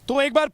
तो एक बार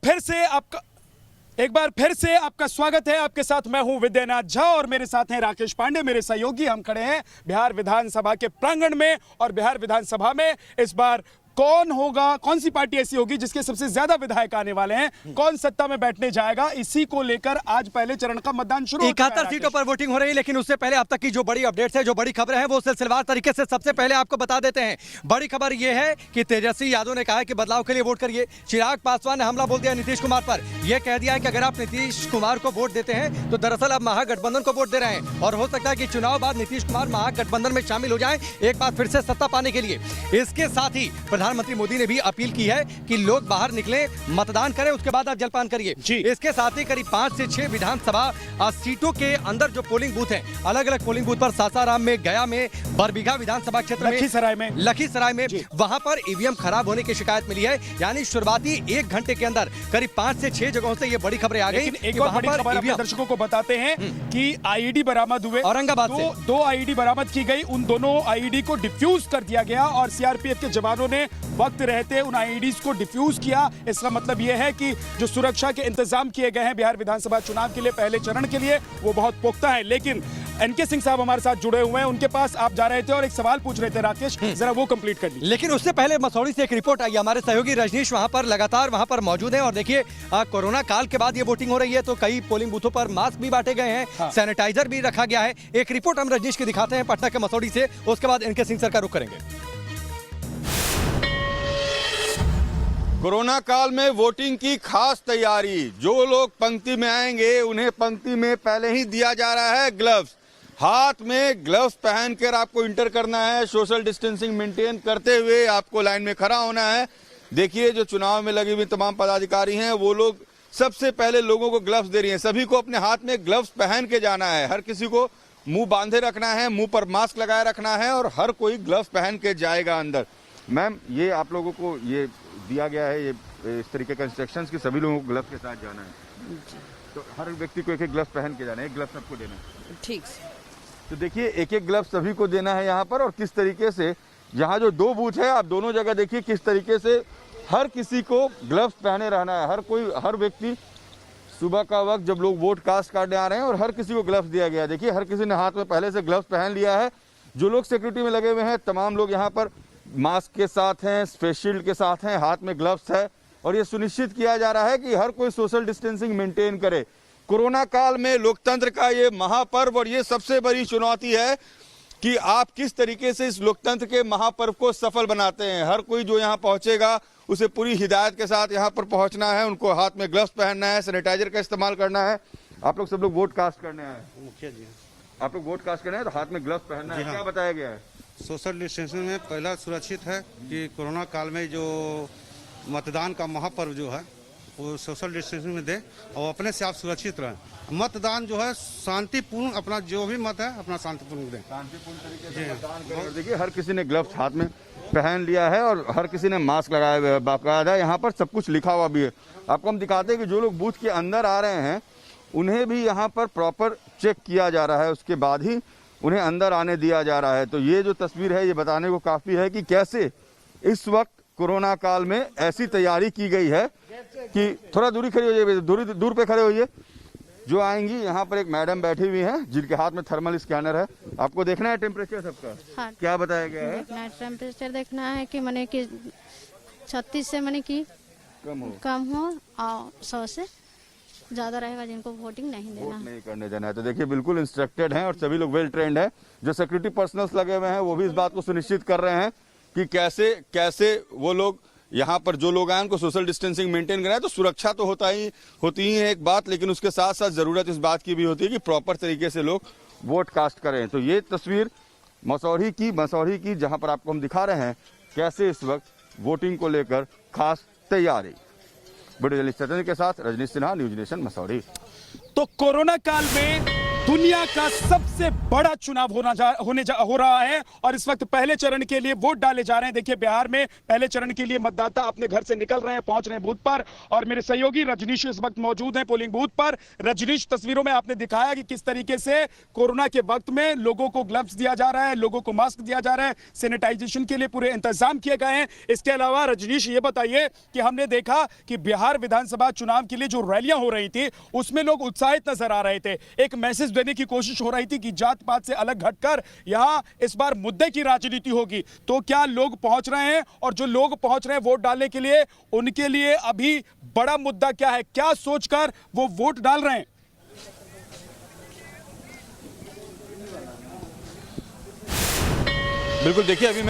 फिर से आपका स्वागत है। आपके साथ मैं हूं विद्यानाथ झा और मेरे साथ हैं राकेश पांडे, मेरे सहयोगी। हम खड़े हैं बिहार विधानसभा के प्रांगण में और बिहार विधानसभा में इस बार कौन सी पार्टी ऐसी होगी जिसके सबसे ज्यादा विधायक आने वाले हैं, कौन सत्ता में बैठने जाएगा, इसी को लेकर आज पहले चरण का मतदान शुरू हो चुका है। 71 सीटों पर वोटिंग हो रही है, लेकिन उससे पहले अब तक की जो बड़ी अपडेट्स है, जो बड़ी खबरें हैं, वो सिलसिलेवार तरीके से सबसे पहले आपको बता देते हैं। बड़ी खबर यह है कि तेजस्वी यादव ने कहा है कि बदलाव के लिए वोट करिए। चिराग पासवान ने हमला बोल दिया नीतीश कुमार पर। यह कह दिया है कि अगर आप नीतीश कुमार को वोट देते हैं तो दरअसल आप महागठबंधन को वोट दे रहे हैं और हो सकता है कि चुनाव बाद नीतीश कुमार महागठबंधन में शामिल हो जाए एक बार फिर से सत्ता पाने के लिए। इसके साथ ही प्रधानमंत्री मोदी ने भी अपील की है कि लोग बाहर निकले, मतदान करें, उसके बाद आप जलपान करिए। इसके साथ ही करीब 5 से 6 विधानसभा सीटों के अंदर जो पोलिंग बूथ हैं, अलग अलग पोलिंग बूथ पर सासाराम में, गया में, बरबीघा विधानसभा क्षेत्र में, लखीसराय में वहां पर ईवीएम खराब होने की शिकायत मिली है। यानी शुरुआती 1 घंटे के अंदर करीब 5 से 6 जगहों से ये बड़ी खबरें आ गई। एक और बड़ी खबर अपने दर्शकों को बताते हैं कि आईईडी बरामद हुए औरंगाबाद से। 2 आईईडी बरामद की गई। उन दोनों आईईडी को डिफ्यूज कर दिया गया और सीआरपीएफ के जवानों ने वक्त रहते उन आईईडीज को डिफ्यूज किया। इसका मतलब यह है कि जो सुरक्षा के इंतजाम किए गए हैं बिहार विधानसभा चुनाव के लिए, पहले चरण के लिए, वो बहुत पुख्ता है। लेकिन एनके सिंह साहब हमारे साथ जुड़े हुए हैं, उनके पास आप जा रहे थे और एक सवाल पूछ रहे थे राकेश, जरा वो कंप्लीट कर लीजिए। लेकिन उससे पहले मसौड़ी से एक रिपोर्ट आई। हमारे सहयोगी रजनीश वहां पर लगातार वहां पर मौजूद हैं और देखिए कोरोना काल के बाद ये वोटिंग हो रही है तो कई पोलिंग बूथों पर मास्क भी बांटे गए हैं, सैनिटाइजर भी रखा गया है। एक रिपोर्ट हम रजनीश की दिखाते हैं पटना के मसौड़ी से, उसके बाद एनके सिंह सर का रुख करेंगे। कोरोना काल में वोटिंग की खास तैयारी। जो लोग पंक्ति में आएंगे उन्हें पंक्ति में पहले ही दिया जा रहा है ग्लव्स। हाथ में ग्लव्स पहनकर आपको इंटर करना है। सोशल डिस्टेंसिंग मेंटेन करते हुए आपको लाइन में खड़ा होना है। देखिए जो चुनाव में लगे हुए तमाम पदाधिकारी हैं वो लोग सबसे पहले लोगों को ग्लव्स दे रही हैं। सभी को अपने हाथ में ग्लव्स पहन के जाना है। हर किसी को मुंह बांधे रखना है, मुंह पर मास्क लगाए रखना है और हर कोई ग्लव्स पहन के जाएगा अंदर। मैम ये आप लोगों को ये दिया गया है, ये इस तरीके का इंस्ट्रक्शंस कि सभी लोगों को ग्लव्स के साथ जाना है, तो हर व्यक्ति को एक एक ग्लव्स पहन के जाना है। एक ग्लव्स सबको देना है, ठीक से। तो देखिए एक एक ग्लव्स सभी को देना है यहाँ पर। और किस तरीके से यहाँ जो 2 बूथ है आप दोनों जगह देखिए किस तरीके से हर किसी को ग्लव्स पहने रहना है। हर व्यक्ति सुबह का वक्त जब लोग वोट कास्ट करने आ रहे हैं और हर किसी को ग्लव्स दिया गया है। देखिए हर किसी ने हाथ में पहले से ग्लव्स पहन लिया है। जो लोग सिक्योरिटी में लगे हुए हैं तमाम लोग यहाँ पर मास्क के साथ हैं, फेस शील्ड के साथ हैं, हाथ में ग्लव्स है और ये सुनिश्चित किया जा रहा है कि हर कोई सोशल डिस्टेंसिंग मेंटेन करे। कोरोना काल में लोकतंत्र का ये महापर्व और ये सबसे बड़ी चुनौती है कि आप किस तरीके से इस लोकतंत्र के महापर्व को सफल बनाते हैं। हर कोई जो यहाँ पहुंचेगा उसे पूरी हिदायत के साथ यहाँ पर पहुंचना है। उनको हाथ में ग्लव्स पहनना है, सैनिटाइजर का इस्तेमाल करना है। आप लोग सब लोग वोट कास्ट करने आए, मुखिया जी आप लोग वोट कास्ट करने हैं तो हाथ में ग्लव्स पहनना है। क्या बताया गया है? सोशल डिस्टेंसिंग में पहला सुरक्षित है कि कोरोना काल में जो मतदान का महापर्व जो है वो सोशल डिस्टेंसिंग में दें और अपने से आप सुरक्षित रहें। मतदान जो है शांतिपूर्ण, अपना जो भी मत है अपना शांतिपूर्ण दें, शांतिपूर्ण तरीके से मतदान करें। देखिए हर किसी ने ग्लव्स हाथ में पहन लिया है और हर किसी ने मास्क लगाया हुआ है। बाकायदा यहाँ पर सब कुछ लिखा हुआ भी है। आपको हम दिखाते हैं कि जो लोग बूथ के अंदर आ रहे हैं उन्हें भी यहाँ पर प्रॉपर चेक किया जा रहा है, उसके बाद ही उन्हें अंदर आने दिया जा रहा है। तो ये जो तस्वीर है ये बताने को काफ़ी है कि कैसे इस वक्त कोरोना काल में ऐसी तैयारी की गई है कि थोड़ा दूरी खड़ी हो जाइए, दूर पे खड़े होइए। जो आएंगी यहाँ पर एक मैडम बैठी हुई हैं जिनके हाथ में थर्मल स्कैनर है। आपको देखना है टेम्परेचर सबका? हाँ। क्या बताया गया है? टेम्परेचर देखना है कि मैंने कि 36 से मैंने कि कम हो और 100 से ज्यादा रहेगा जिनको वोटिंग नहीं देना, वोट नहीं करने देना है। तो देखिए बिल्कुल इंस्ट्रक्टेड हैं और सभी लोग वेल ट्रेंड हैं। जो सिक्योरिटी पर्सनल्स लगे हुए हैं वो भी इस बात को सुनिश्चित कर रहे हैं कि कैसे वो लोग यहाँ पर जो लोग आए उनको सोशल डिस्टेंसिंग मेंटेन कराएं। तो सुरक्षा तो होती ही है एक बात, लेकिन उसके साथ साथ जरूरत इस बात की भी होती है कि प्रॉपर तरीके से लोग वोट कास्ट करें। तो ये तस्वीर मसौड़ी की जहाँ पर आपको हम दिखा रहे हैं कैसे इस वक्त वोटिंग को लेकर खास तैयारी। वीडियो जर्नलिस्ट सत्येंद्र के साथ रजनीश सिन्हा, न्यूज नेशन मसौड़ी। तो कोरोना काल में दुनिया का सबसे बड़ा चुनाव हो रहा है और इस वक्त पहले चरण के लिए वोट डाले जा रहे हैं। देखिए बिहार में पहले चरण के लिए मतदाता अपने घर से निकल रहे हैं, पहुंच रहे हैं बूथ पर और मेरे सहयोगी रजनीश इस वक्त मौजूद हैं पोलिंग बूथ पर। रजनीश, तस्वीरों में आपने दिखाया कि किस तरीके से कोरोना के वक्त में लोगों को ग्लव्स दिया जा रहा है, लोगों को मास्क दिया जा रहा है, सैनिटाइजेशन के लिए पूरे इंतजाम किए गए हैं। इसके अलावा रजनीश ये बताइए कि हमने देखा कि बिहार विधानसभा चुनाव के लिए जो रैलियां हो रही थी उसमें लोग उत्साहित नजर आ रहे थे, एक मैसेज देने की कोशिश हो रही थी कि जात पात से अलग हटकर यहां इस बार मुद्दे की राजनीति होगी। तो क्या लोग पहुंच रहे हैं और जो लोग पहुंच रहे हैं वोट डालने के लिए, उनके लिए अभी बड़ा मुद्दा क्या है, क्या सोचकर वो वोट डाल रहे हैं? बिल्कुल, देखिए अभी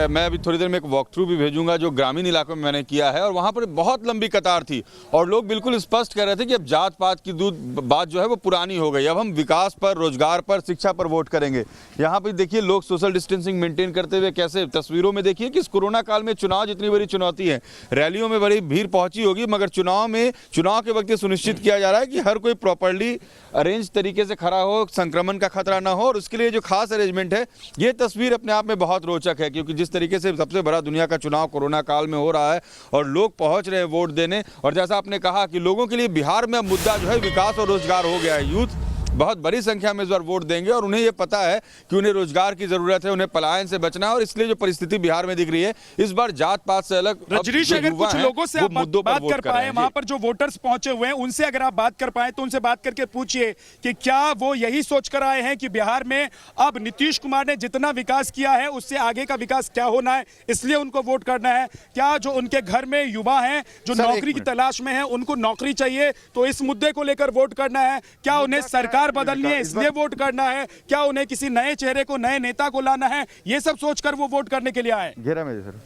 मैं अभी थोड़ी देर में एक वॉक थ्रू भी भेजूंगा जो ग्रामीण इलाकों में मैंने किया है और वहां पर बहुत लंबी कतार थी और लोग बिल्कुल स्पष्ट कह रहे थे कि अब जात पात की बात जो है वो पुरानी हो गई, अब हम विकास पर, रोजगार पर, शिक्षा पर वोट करेंगे। यहाँ पर देखिए लोग सोशल डिस्टेंसिंग मेंटेन करते हुए कैसे तस्वीरों में देखिए कि इस कोरोना काल में चुनाव जितनी बड़ी चुनौती है, रैलियों में बड़ी भीड़ पहुंची होगी मगर चुनाव के वक्त ये सुनिश्चित किया जा रहा है कि हर कोई प्रॉपरली अरेंज तरीके से खड़ा हो, संक्रमण का खतरा ना हो और उसके लिए जो खास अरेंजमेंट है, ये तस्वीर अपने आप में बहुत रोचक है क्योंकि जिस तरीके से सबसे बड़ा दुनिया का चुनाव कोरोना काल में हो रहा है और लोग पहुंच रहे हैं वोट देने और जैसा आपने कहा कि लोगों के लिए बिहार में मुद्दा जो है विकास और रोजगार हो गया है। यूथ बहुत बड़ी संख्या में इस बार वोट देंगे और उन्हें ये पता है कि उन्हें रोजगार की जरूरत है, उन्हें पलायन से बचना है और इसलिए जो परिस्थिति बिहार में दिख रही है इस बार जात पात से अलग। रजनीश, अगर कुछ लोगों से आप बात कर पाए, वहां पर जो वोटर्स पहुंचे हुए हैं उनसे अगर आप बात कर पाए तो उनसे बात करके पूछिए कि क्या वो यही सोच कर आए हैं कि बिहार में अब नीतीश कुमार ने जितना विकास किया है उससे आगे का विकास क्या होना है, इसलिए उनको वोट करना है। क्या जो उनके घर में युवा हैं जो नौकरी की तलाश में है उनको नौकरी चाहिए तो इस मुद्दे को लेकर वोट करना है? क्या उन्हें सरकार बदलनी है इसलिए वोट करना है? क्या उन्हें किसी नए चेहरे को, नए नेता को लाना है? ये सब सोचकर वो वोट करने के लिए आए। घेरा में सर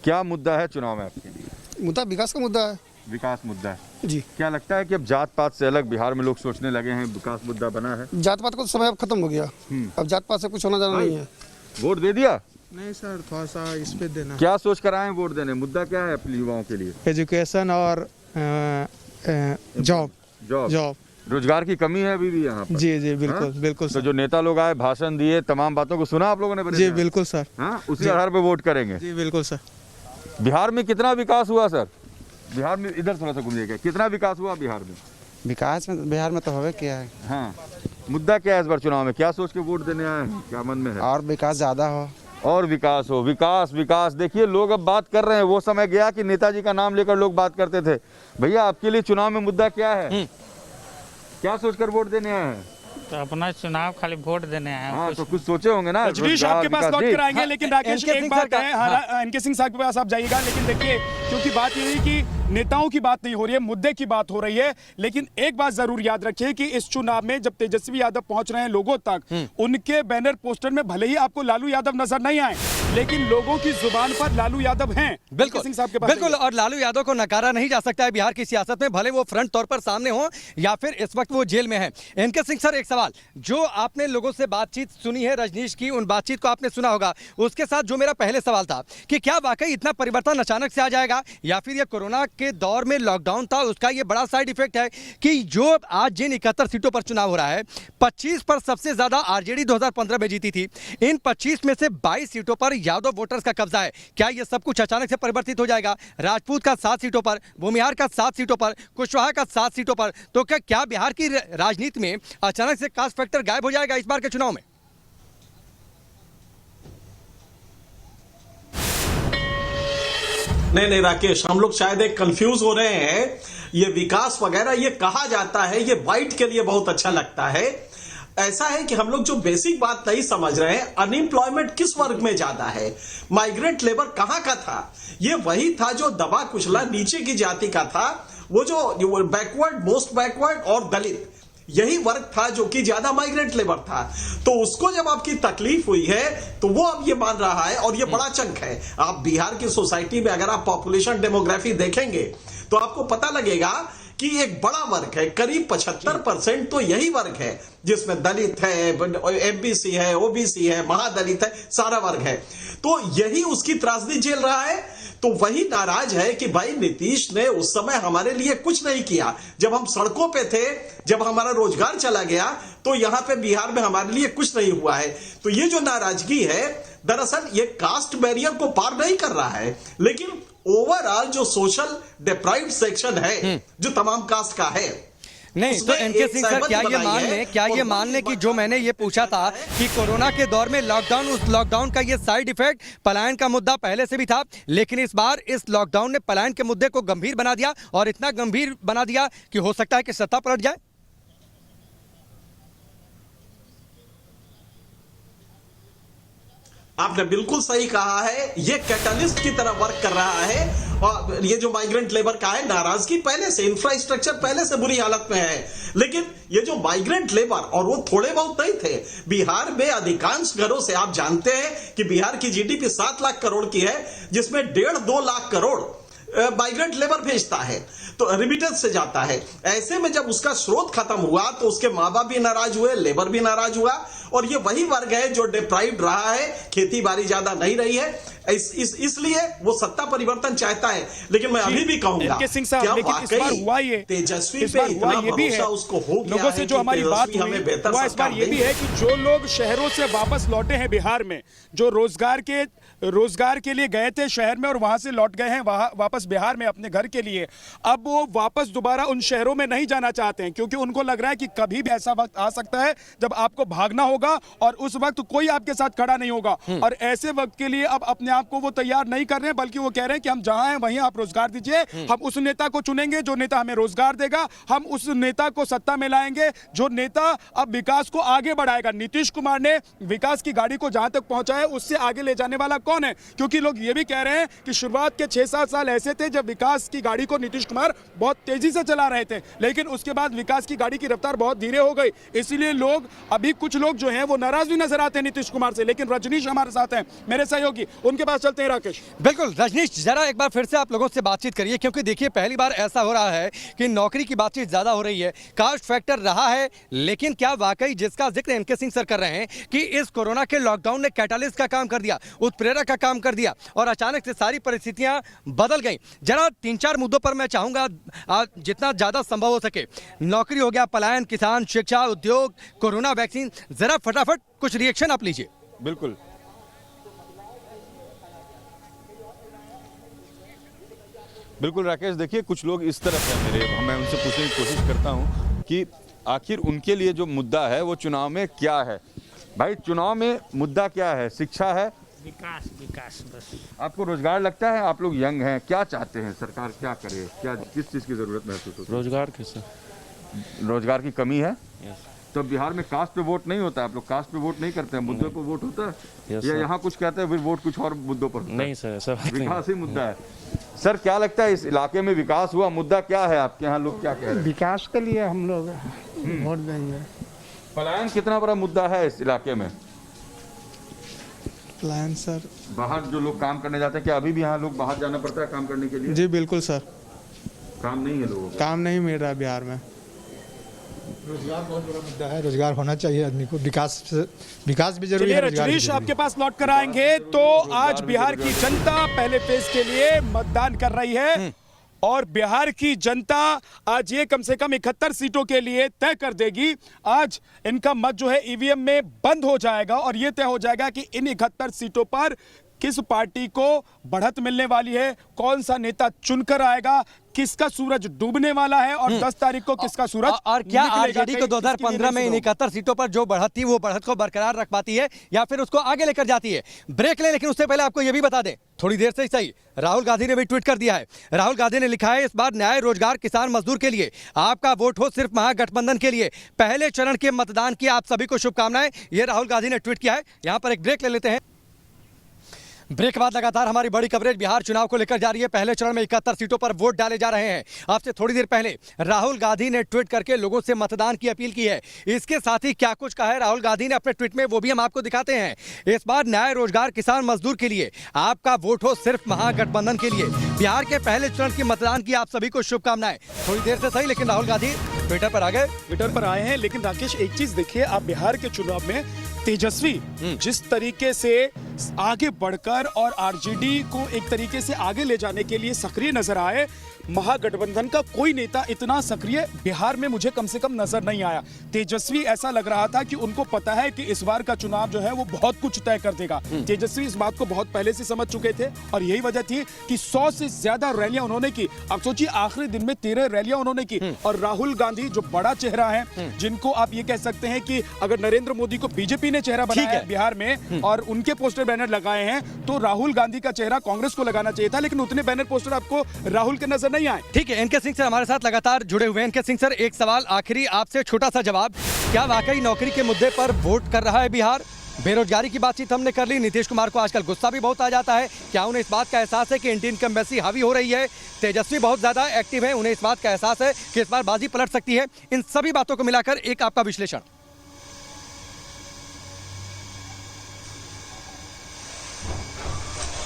क्या मुद्दा है चुनाव में आपके लिए? मुद्दा विकास का मुद्दा है। विकास मुद्दा है जी। क्या लगता है कि अब जात पात से अलग बिहार में लोग सोचने लगे हैं, विकास मुद्दा बना है? जात पात का समय अब खत्म हो गया, अब जात पात से कुछ होना जाना नहीं है। वोट दे दिया? नहीं सर, थोड़ा सा इस पे देना। क्या सोच कर आए वोट देने? मुद्दा क्या है अपने युवाओं के लिए? एजुकेशन और जॉब। रोजगार की कमी है अभी भी यहाँ पर। जी जी बिल्कुल बिल्कुल तो सर। जो नेता लोग आए, भाषण दिए, तमाम बातों को सुना आप लोगों ने? जी बिल्कुल सर। हाँ, उसी आधार पे वोट करेंगे? जी बिल्कुल सर। बिहार में कितना विकास हुआ सर? बिहार में इधर थोड़ा सा घूमिएगा, कितना विकास हुआ बिहार में? विकास में बिहार में तो होवे क्या है। हाँ, मुद्दा क्या है इस बार चुनाव में? क्या सोच के वोट देने आए हैं? क्या मन में है? और विकास ज्यादा हो और विकास हो। विकास विकास देखिए लोग अब बात कर रहे हैं। वो समय गया कि नेताजी का नाम लेकर लोग बात करते थे। भैया आपके लिए चुनाव में मुद्दा क्या है? क्या सोचकर वोट देने आए हैं? तो अपना चुनाव खाली वोट देने आए हैं। हाँ, तो कुछ सोचे होंगे ना। रजनीश आपके पास लौट कर आएंगे लेकिन राकेश एक बात है, एनके सिंह साहब के पास आप जाइएगा। लेकिन देखिए क्योंकि बात ये है कि नेताओं की बात नहीं हो रही है, मुद्दे की बात हो रही है। लेकिन एक बात जरूर याद रखिए कि इस चुनाव में जब तेजस्वी यादव पहुंच रहे हैं लोगों तक, उनके बैनर पोस्टर में भले ही आपको लालू यादव नजर नहीं आए लेकिन लोगों की जुबान पर लालू यादव हैं। बिल्कुल सिंह साहब के पास बिल्कुल, और लालू यादव को नकारा नहीं जा सकता है बिहार की सियासत में, भले वो फ्रंट तौर पर सामने हो या फिर इस वक्त वो जेल में है। एनके सिंह सर, एक सवाल, जो आपने लोगों से बातचीत सुनी है रजनीश की, उन बातचीत को आपने सुना होगा, उसके साथ जो मेरा पहले सवाल था कि क्या वाकई इतना परिवर्तन अचानक से आ जाएगा या फिर ये कोरोना के दौर में लॉकडाउन था उसका ये बड़ा साइड इफेक्ट है कि जो आज जिन 71 सीटों पर चुनाव हो रहा है 25 पर सबसे ज्यादा आरजेडी 2015 में जीती थी, इन 25 में से 22 सीटों पर यादव वोटर्स का कब्जा है। क्या ये सब कुछ अचानक से परिवर्तित हो जाएगा? राजपूत का 7 सीटों पर, भूमिहार का 7 सीटों पर, कुशवाहा का 7 सीटों पर, तो क्या बिहार की राजनीति में अचानक से कास्ट फैक्टर गायब हो जाएगा इस बार के चुनाव में? नहीं राकेश, हम लोग शायद एक कंफ्यूज हो रहे हैं। ये विकास वगैरह ये कहा जाता है, ये वाइट के लिए बहुत अच्छा लगता है। ऐसा है कि हम लोग जो बेसिक बात नहीं समझ रहे हैं, अनएम्प्लॉयमेंट किस वर्ग में ज्यादा है, माइग्रेंट लेबर कहां का था? ये वही था जो दबा कुचला नीचे की जाति का था, वो जो बैकवर्ड, मोस्ट बैकवर्ड और दलित, यही वर्ग था जो कि ज्यादा माइग्रेंट लेबर था। तो उसको जब आपकी तकलीफ हुई है तो वो अब ये मान रहा है और ये बड़ा चंक है। आप बिहार की सोसाइटी में अगर आप पॉपुलेशन डेमोग्राफी देखेंगे तो आपको पता लगेगा कि एक बड़ा वर्ग है, करीब 75% तो यही वर्ग है जिसमें दलित है, एमबीसी है, ओबीसी है, महादलित है, सारा वर्ग है। तो यही उसकी त्रासदी झेल रहा है। तो वही नाराज है कि भाई नीतीश ने उस समय हमारे लिए कुछ नहीं किया, जब हम सड़कों पे थे, जब हमारा रोजगार चला गया, तो यहां पे बिहार में हमारे लिए कुछ नहीं हुआ है। तो ये जो नाराजगी है, दरअसल ये कास्ट बैरियर को पार नहीं कर रहा है, लेकिन ओवरऑल जो सोशल डिप्राइव्ड सेक्शन है, जो तमाम कास्ट का है, नहीं तो एनके सिंह सर, क्या ये मान लें कि जो मैंने ये पूछा था कि कोरोना के दौर में लॉकडाउन, उस लॉकडाउन का ये साइड इफेक्ट पलायन का मुद्दा पहले से भी था, लेकिन इस बार इस लॉकडाउन ने पलायन के मुद्दे को गंभीर बना दिया, और इतना गंभीर बना दिया कि हो सकता है कि सत्ता पलट जाए। आपने बिल्कुल सही कहा है, ये कैटलिस्ट की तरह वर्क कर रहा है। और ये जो माइग्रेंट लेबर का है, नाराजगी पहले से, इंफ्रास्ट्रक्चर पहले से बुरी हालत में है, लेकिन ये जो माइग्रेंट लेबर, और वो थोड़े बहुत नहीं थे, बिहार में अधिकांश घरों से आप जानते हैं कि बिहार की जीडीपी 7 लाख करोड़ की है, जिसमें 1.5-2 लाख करोड़ माइग्रेंट लेबर भेजता है, तो रेमिटेंस से जाता है। ऐसे में जब उसका स्रोत खत्म हुआ तो उसके माँ बाप भी नाराज हुए, लेबर भी नाराज हुआ, और ये वही वर्ग है जो डिप्राइव्ड रहा है, खेती बाड़ी ज्यादा नहीं रही है, इसलिए वो सत्ता परिवर्तन चाहता है। लेकिन मैं अभी भी कहूंगा, लेकिन इस बार हुआ ये, तेजस्वी इस पे बार हुआ इतना ये भी है, भरोसा उसको हो गया लोगों से है जो कि हमारी बात तेजस्वी हमें हुई, बेहतर वो इस बार ये भी है कि जो लोग शहरों से वापस लौटे हैं बिहार में, जो रोजगार के लिए गए थे शहर में और वहां से लौट गए हैं वापस बिहार में अपने घर के लिए, अब वो वापस दोबारा उन शहरों में नहीं जाना चाहते हैं, क्योंकि उनको लग रहा है कि कभी भी ऐसा वक्त आ सकता है जब आपको भागना होगा और उस वक्त कोई आपके साथ खड़ा नहीं होगा। और ऐसे वक्त के लिए अब अपने आप को वो तैयार नहीं कर रहे हैं, बल्कि वो कह रहे हैं कि हम जहां हैं वहीं आप रोजगार दीजिए, हम उस नेता को चुनेंगे जो नेता हमें रोजगार देगा, हम उस नेता को सत्ता में लाएंगे जो नेता अब विकास को आगे बढ़ाएगा। नीतीश कुमार ने विकास की गाड़ी को जहां तक पहुंचाया, उससे आगे ले जाने वाला कौन है? क्योंकि लोग ये भी कह रहे हैं कि शुरुआत के 6-7 साल ऐसे थे जब विकास की गाड़ी को नीतीश कुमार बहुत तेजी से चला रहे थे, लेकिन उसके बाद विकास की गाड़ी की रफ्तार बहुत धीरे हो गई। इसीलिए लोग, अभी कुछ लोग जो हैं वो नाराज भी नजर आते हैं नीतीश कुमार से, लेकिन रजनीश हमारे साथ हैं, मेरे सहयोगी, उनके पास चलते हैं। राकेश, बिल्कुल रजनीश, जरा एक बार फिर से आप लोगों से बातचीत करिए, क्योंकि देखिए पहली बार ऐसा हो रहा है कि नौकरी की बातचीत ज्यादा हो रही है, कास्ट फैक्टर रहा है, लेकिन क्या वाकई जिसका जिक्र एनके सिंह सर कर रहे हैं कि इस कोरोना के लॉकडाउन ने कैटालिस्ट का काम कर दिया, उत्प्रेरक का काम कर दिया, और अचानक से सारी परिस्थितियां बदल गई। जरा 3-4 मुद्दों पर मैं चाहूंगा जितना ज्यादा संभव हो सके, नौकरी हो गया, पलायन, किसान, शिक्षा, उद्योग, कोरोना वैक्सीन, जरा फटाफट कुछ रिएक्शन आप लीजिए। बिल्कुल बिल्कुल राकेश, देखिए कुछ लोग इस तरफ हैं मेरे, मैं उनसे पूछने की कोशिश करता हूं कि आखिर उनके लिए जो मुद्दा है वो चुनाव में क्या है। भाई, चुनाव में मुद्दा क्या है? शिक्षा है, विकास बस। आपको रोजगार लगता है? आप लोग यंग हैं, क्या चाहते हैं सरकार क्या करे, क्या किस चीज़ की जरूरत महसूस होती है? रोजगार की सर, रोजगार की कमी है। तो बिहार में कास्ट पे वोट नहीं होता है, आप लोग कास्ट पे वोट नहीं करते हैं, मुद्दे पे वोट होता है, या यहाँ कुछ कहते हैं फिर वोट कुछ और मुद्दों पर होता है? नहीं सर, ऐसा विकास ही मुद्दा है। सर, क्या लगता है इस इलाके में विकास हुआ? मुद्दा क्या है आपके यहाँ, लोग क्या कह रहे हैं? विकास के लिए हम लोग वोट देंगे। पलायन कितना बड़ा मुद्दा है इस इलाके में? पलायन सर, बाहर जो लोग काम करने जाते हैं, क्या अभी भी यहाँ लोग बाहर जाना पड़ता है काम करने के लिए? जी बिल्कुल सर, काम नहीं है लोगों को, काम नहीं मिल रहा बिहार में। रोजगार बहुत बड़ा मुद्दा है, रोजगार होना चाहिए आदमी को, विकास भी जरूरी है। रजनीश, आपके पास लौट कर आएंगे। तो आज बिहार की जनता पहले फेज के लिए मतदान कर रही है, और बिहार की जनता आज ये कम से कम 71 सीटों के लिए तय कर देगी। आज इनका मत जो है ईवीएम में बंद हो जाएगा, और ये तय हो जाएगा कि इन 71 सीटों पर किस पार्टी को बढ़त मिलने वाली है, कौन सा नेता चुनकर आएगा, किसका सूरज डूबने वाला है, और 10 तारीख को किसका सूरज, और क्या आरजेडी को 2015 में इन 71 सीटों पर जो बढ़त थी वो बढ़त को बरकरार रख पाती है या फिर उसको आगे लेकर जाती है? ब्रेक ले, लेकिन उससे पहले आपको यह भी बता दें, थोड़ी देर से ही सही, राहुल गांधी ने भी ट्वीट कर दिया है। राहुल गांधी ने लिखा है, इस बार न्याय, रोजगार, किसान, मजदूर के लिए आपका वोट हो सिर्फ महागठबंधन के लिए, पहले चरण के मतदान की आप सभी को शुभकामनाएं। ये राहुल गांधी ने ट्वीट किया है। यहां पर एक ब्रेक ले लेते हैं। ब्रेक के बाद लगातार हमारी बड़ी कवरेज बिहार चुनाव को लेकर जा रही है। पहले चरण में 71 सीटों पर वोट डाले जा रहे हैं। आपसे थोड़ी देर पहले राहुल गांधी ने ट्वीट करके लोगों से मतदान की अपील की है। इसके साथ ही क्या कुछ कहा है राहुल गांधी ने अपने ट्वीट में, वो भी हम आपको दिखाते हैं। इस बार न्याय, रोजगार, किसान, मजदूर के लिए आपका वोट हो सिर्फ महागठबंधन के लिए, बिहार के पहले चरण के मतदान की आप सभी को शुभकामनाएं। थोड़ी देर से सही, लेकिन राहुल गांधी ट्विटर पर आ गए, ट्विटर पर आए हैं। लेकिन राकेश, एक चीज देखिए, आप बिहार के चुनाव में तेजस्वी जिस तरीके से आगे बढ़कर और आरजेडी को एक तरीके से आगे ले जाने के लिए सक्रिय नजर आए, महागठबंधन का कोई नेता इतना सक्रिय बिहार में मुझे कम से कम नजर नहीं आया। तेजस्वी ऐसा लग रहा था कि उनको पता है कि इस बार का चुनाव जो है वो बहुत कुछ तय कर देगा। तेजस्वी इस बात को बहुत पहले से समझ चुके थे और यही वजह थी कि 100 से ज्यादा रैलियां उन्होंने की। अब सोचिए आखिरी दिन में 13 रैलियां उन्होंने की। और राहुल गांधी जो बड़ा चेहरा है, जिनको आप ये कह सकते हैं कि अगर नरेंद्र मोदी को बीजेपी ने चेहरा बनाया है बिहार में और उनके पोस्टर बैनर लगाए हैं, तो राहुल गांधी का चेहरा कांग्रेस को लगाना चाहिए था, लेकिन उतने बैनर पोस्टर आपको राहुल के नजर नहीं आए। ठीक है, एनके सिंह सर हमारे साथ लगातार जुड़े हुए हैं। एनके सिंह सर, एक सवाल आखिरी आपसे, छोटा सा जवाब, क्या वाकई नौकरी के मुद्दे पर वोट कर रहा है बिहार? बेरोजगारी की बातचीत हमने कर ली, नीतीश कुमार को आजकल गुस्सा भी बहुत आ जाता है, क्या उन्हें इस बात का एहसास है कि इंडियन इनकम्बेंसी हावी हो रही है? तेजस्वी बहुत ज्यादा एक्टिव है, उन्हें इस बात का एहसास है कि इस बार बाजी पलट सकती है। इन सभी बातों को मिलाकर एक आपका विश्लेषण।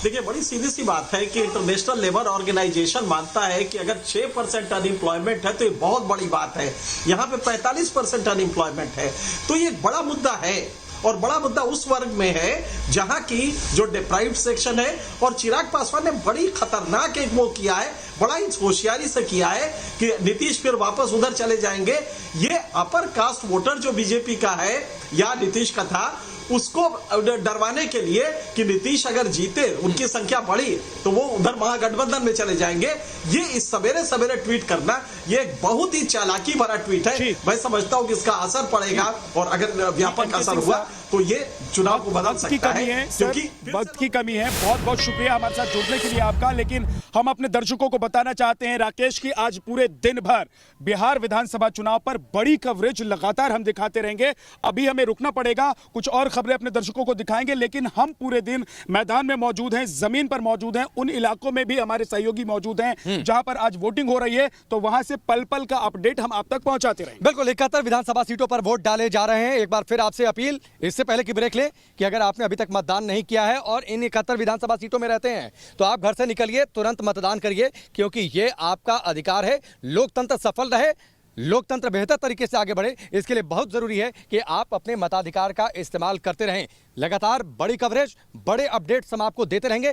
देखिए, बड़ी सीधी सी बात है कि इंटरनेशनल लेबर ऑर्गेनाइजेशन मानता है कि अगर 6% अनएम्प्लॉयमेंट है तो ये बहुत बड़ी बात है। यहाँ पे 45% अनएम्प्लॉयमेंट है, तो ये एक बड़ा मुद्दा है। और बड़ा मुद्दा उस वर्ग में है जहां की जो डिप्राइव्ड सेक्शन है। और चिराग पासवान ने बड़ी खतरनाक एक वो किया है, बड़ा ही होशियारी से किया है कि नीतीश फिर वापस उधर चले जाएंगे। ये अपर कास्ट वोटर जो बीजेपी का है या नीतीश का था, उसको डरवाने के लिए कि नीतीश अगर जीते, उनकी संख्या बढ़ी, तो वो उधर महागठबंधन में चले जाएंगे। ये इस सवेरे सवेरे ट्वीट करना, ये एक बहुत ही चालाकी भरा ट्वीट है। मैं समझता हूं कि इसका असर पड़ेगा और अगर व्यापक असर हुआ तो ये चुनाव को बदल सकता है, क्योंकि वक्त की कमी है। बहुत बहुत शुक्रिया हमारे साथ जुड़ने के लिए आपका। लेकिन हम अपने दर्शकों को बताना चाहते हैं राकेश की आज पूरे दिन भर बिहार विधानसभा चुनाव पर बड़ी कवरेज लगातार हम दिखाते रहेंगे। अभी हमें रुकना पड़ेगा, कुछ और खबरें अपने दर्शकों को दिखाएंगे, लेकिन हम पूरे दिन मैदान में मौजूद हैं, जमीन पर मौजूद हैं, उन इलाकों में भी हमारे सहयोगी मौजूद हैं जहां पर आज वोटिंग हो रही है, तो वहां से पल पल का अपडेट हम आप तक पहुंचाते रहेंगे। बिल्कुल, 71 विधानसभा सीटों पर वोट डाले जा रहे हैं। एक बार फिर आपसे अपील, इससे पहले कि ब्रेक लें, कि अगर आपने अभी तक मतदान नहीं किया है और इन 71 विधानसभा सीटों में रहते हैं, तो आप घर से निकलिए, तुरंत मतदान करिए, क्योंकि ये आपका अधिकार है। लोकतंत्र सफल रहे, लोकतंत्र बेहतर तरीके से आगे बढ़े, इसके लिए बहुत जरूरी है कि आप अपने मताधिकार का इस्तेमाल करते रहें। लगातार बड़ी कवरेज, बड़े अपडेट्स हम आपको देते रहेंगे।